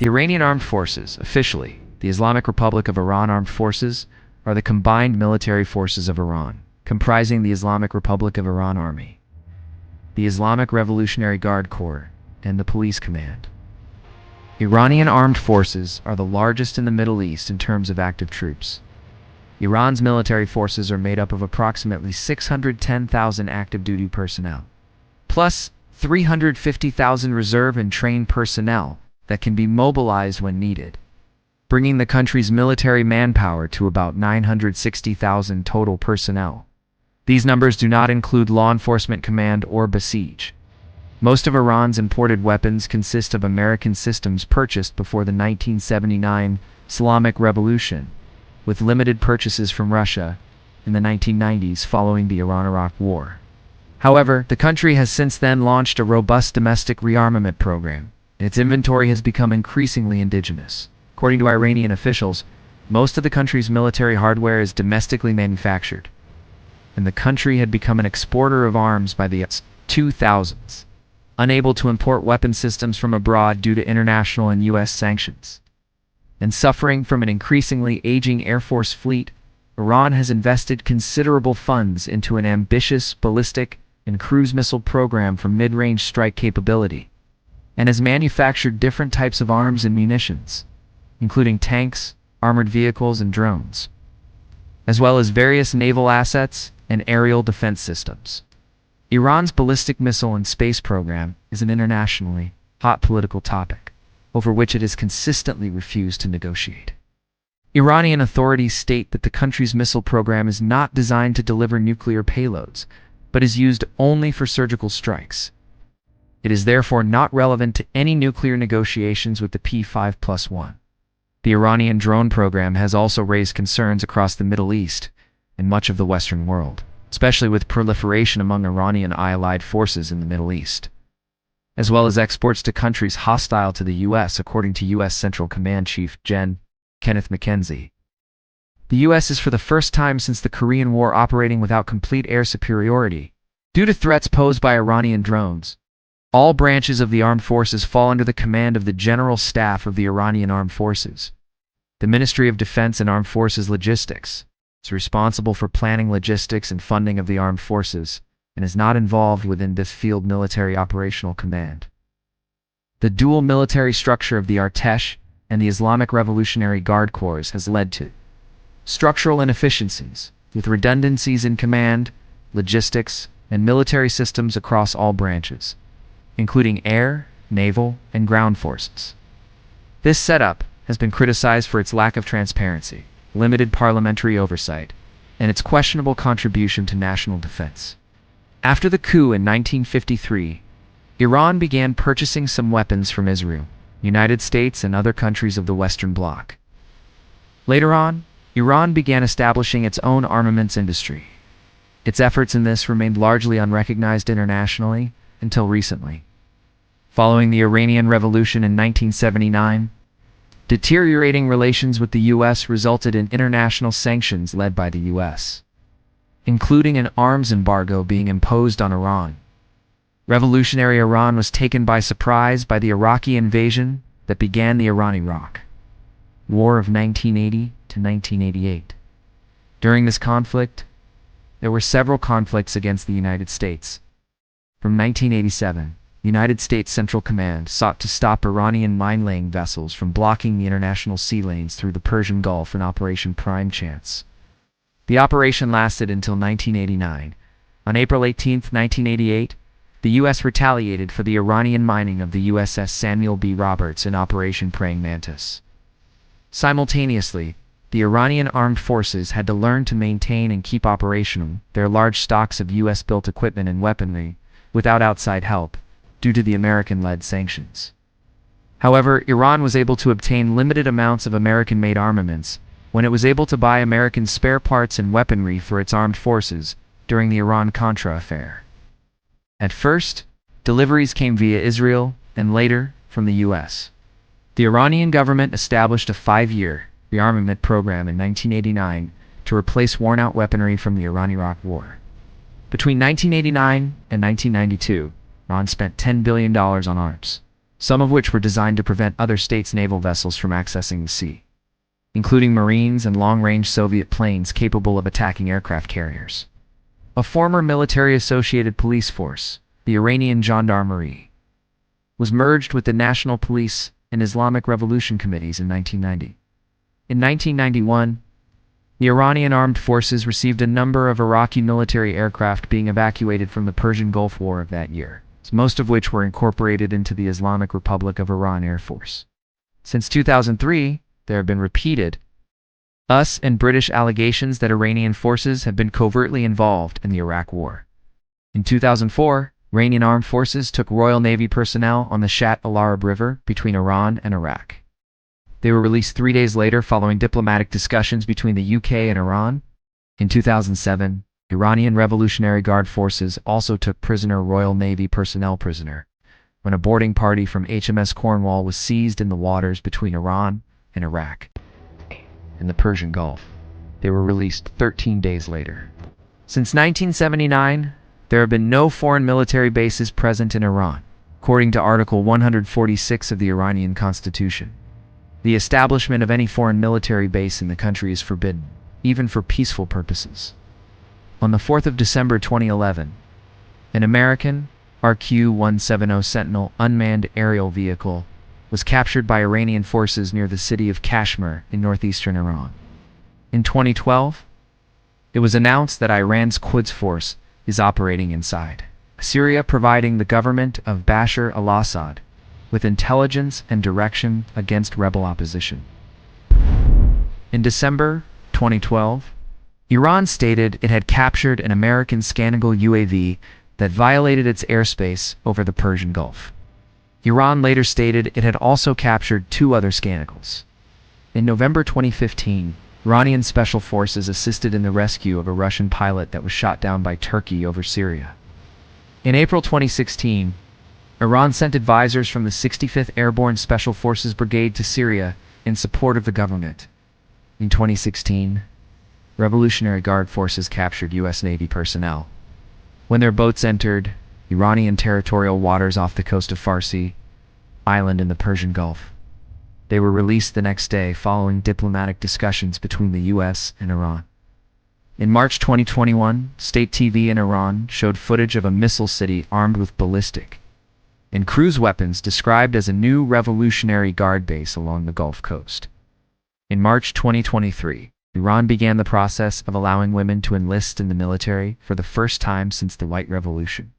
The Iranian Armed Forces, officially the Islamic Republic of Iran Armed Forces, are the combined military forces of Iran, comprising the Islamic Republic of Iran Army, the Islamic Revolutionary Guard Corps, and the Police Command. Iranian armed forces are the largest in the Middle East in terms of active troops. Iran's military forces are made up of approximately 610,000 active duty personnel, plus 350,000 reserve and trained personnel that can be mobilized when needed, bringing the country's military manpower to about 960,000 total personnel. These numbers do not include Law Enforcement Command or Basij. Most of Iran's imported weapons consist of American systems purchased before the 1979 Islamic Revolution, with limited purchases from Russia in the 1990s following the Iran-Iraq War. However, the country has since then launched a robust domestic rearmament program, and its inventory has become increasingly indigenous. According to Iranian officials, most of the country's military hardware is domestically manufactured, and the country had become an exporter of arms by the 2000s, unable to import weapon systems from abroad due to international and U.S. sanctions. And suffering from an increasingly aging Air Force fleet, Iran has invested considerable funds into an ambitious ballistic and cruise missile program for mid-range strike capability, and has manufactured different types of arms and munitions, including tanks, armored vehicles, and drones, as well as various naval assets and aerial defense systems. Iran's ballistic missile and space program is an internationally hot political topic, over which it has consistently refused to negotiate. Iranian authorities state that the country's missile program is not designed to deliver nuclear payloads, but is used only for surgical strikes. It is therefore not relevant to any nuclear negotiations with the P5+1. The Iranian drone program has also raised concerns across the Middle East and much of the Western world, especially with proliferation among Iranian allied forces in the Middle East, as well as exports to countries hostile to the U.S., according to U.S. Central Command Chief Gen. Kenneth McKenzie. The U.S. is for the first time since the Korean War operating without complete air superiority, due to threats posed by Iranian drones. All branches of the armed forces fall under the command of the General Staff of the Iranian Armed Forces. The Ministry of Defense and Armed Forces Logistics is responsible for planning logistics and funding of the armed forces, and is not involved within this field military operational command. The dual military structure of the Artesh and the Islamic Revolutionary Guard Corps has led to structural inefficiencies, with redundancies in command, logistics, and military systems across all branches, including air, naval, and ground forces. This setup has been criticized for its lack of transparency, limited parliamentary oversight, and its questionable contribution to national defense. After the coup in 1953, Iran began purchasing some weapons from Israel, United States, and other countries of the Western Bloc. Later on, Iran began establishing its own armaments industry. Its efforts in this remained largely unrecognized internationally until recently. Following the Iranian Revolution in 1979, deteriorating relations with the U.S. resulted in international sanctions led by the U.S., including an arms embargo being imposed on Iran. Revolutionary Iran was taken by surprise by the Iraqi invasion that began the Iran-Iraq War of 1980 to 1988. During this conflict, there were several conflicts against the United States. From 1987, the United States Central Command sought to stop Iranian mine-laying vessels from blocking the international sea lanes through the Persian Gulf in Operation Prime Chance. The operation lasted until 1989. On April 18, 1988, the U.S. retaliated for the Iranian mining of the USS Samuel B. Roberts in Operation Praying Mantis. Simultaneously, the Iranian Armed Forces had to learn to maintain and keep operational their large stocks of U.S.-built equipment and weaponry without outside help, due to the American-led sanctions. However, Iran was able to obtain limited amounts of American-made armaments when it was able to buy American spare parts and weaponry for its armed forces during the Iran-Contra affair. At first, deliveries came via Israel and later from the U.S. The Iranian government established a 5-year rearmament program in 1989 to replace worn-out weaponry from the Iran-Iraq War. Between 1989 and 1992, Iran spent $10 billion on arms, some of which were designed to prevent other states' naval vessels from accessing the sea, including Marines and long-range Soviet planes capable of attacking aircraft carriers. A former military-associated police force, the Iranian Gendarmerie, was merged with the National Police and Islamic Revolution Committees in 1990. In 1991, the Iranian Armed Forces received a number of Iraqi military aircraft being evacuated from the Persian Gulf War of that year, most of which were incorporated into the Islamic Republic of Iran Air Force. Since 2003, there have been repeated US and British allegations that Iranian forces have been covertly involved in the Iraq War. In 2004, Iranian Armed Forces took Royal Navy personnel on the Shatt al-Arab River between Iran and Iraq. They were released 3 days later following diplomatic discussions between the UK and Iran. In 2007, Iranian Revolutionary Guard Forces also took Royal Navy personnel prisoner when a boarding party from HMS Cornwall was seized in the waters between Iran and Iraq in the Persian Gulf. They were released 13 days later. Since 1979, there have been no foreign military bases present in Iran, according to Article 146 of the Iranian Constitution. The establishment of any foreign military base in the country is forbidden, even for peaceful purposes. On the 4th of December 2011, an American RQ-170 Sentinel unmanned aerial vehicle was captured by Iranian forces near the city of Kashmir in northeastern Iran. In 2012, it was announced that Iran's Quds Force is operating inside Syria, providing the government of Bashar al-Assad with intelligence and direction against rebel opposition. In December 2012, Iran stated it had captured an American Scanagal UAV that violated its airspace over the Persian Gulf. Iran later stated it had also captured 2 other Scanagals. In November 2015, Iranian special forces assisted in the rescue of a Russian pilot that was shot down by Turkey over Syria. In April 2016, Iran sent advisors from the 65th Airborne Special Forces Brigade to Syria in support of the government. In 2016, Revolutionary Guard Forces captured U.S. Navy personnel when their boats entered Iranian territorial waters off the coast of Farsi Island in the Persian Gulf. They were released the next day following diplomatic discussions between the U.S. and Iran. In March 2021, state TV in Iran showed footage of a missile city armed with ballistic and cruise weapons described as a new Revolutionary Guard base along the Gulf Coast. In March 2023, Iran began the process of allowing women to enlist in the military for the first time since the White Revolution.